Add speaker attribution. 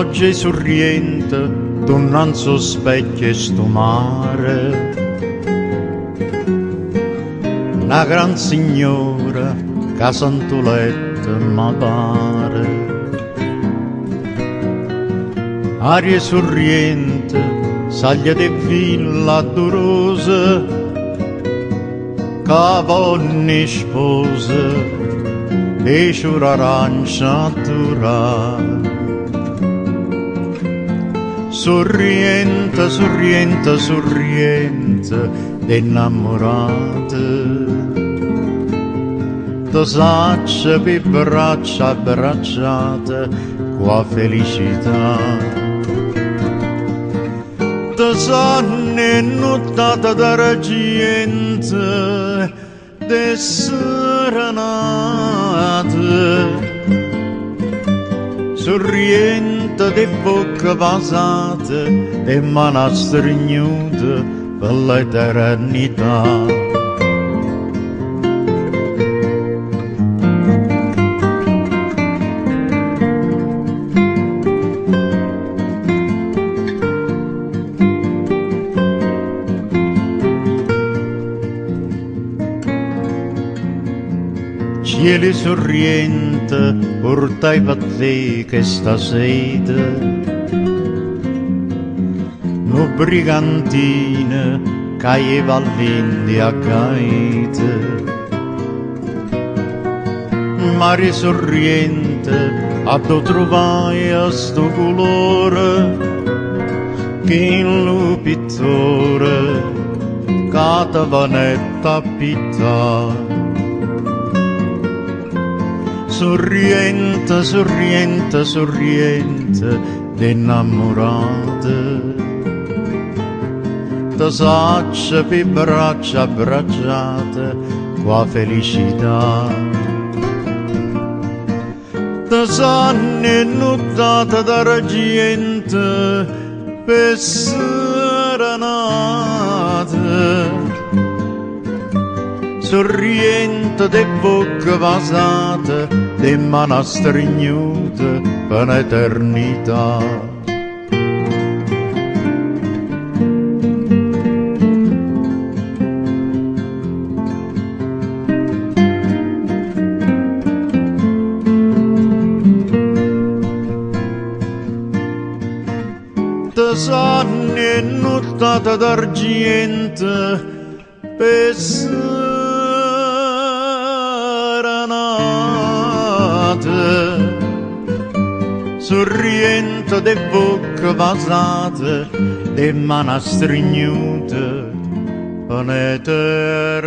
Speaker 1: oggi sorriente d'un anzo specchio e sto mare. Una gran signora che santoletta mi pare. Aria sorriente, saglia di villa dolorosa, cavonni spose, e c'ura durare. Sorriente, sorriente, sorriente, innamorate. Ti saccia per braccia abbracciate, qua felicità. Ti sanno notata d'argente, de serenate. Sorriente di bocca vasate e mani strignute per l'eternità. Cielo sorriente, portai per te che stasera, no brigantine, caeva all'India gaite. Mare sorriente, a tu trovai a sto colore, che in lo pittore, catavanetta pittà. Sorriente, sorriente, sorriente, innamorate. Ti saccia per braccia abbracciate, qua felicità. Ti sanno notata d'argente, per serenate. Sorriente de bocca vasate, de mani strignute per l'eternità. Ti sanno notata d'argente, per sorriente de bocca vasate, de mani strignute per l'eternità.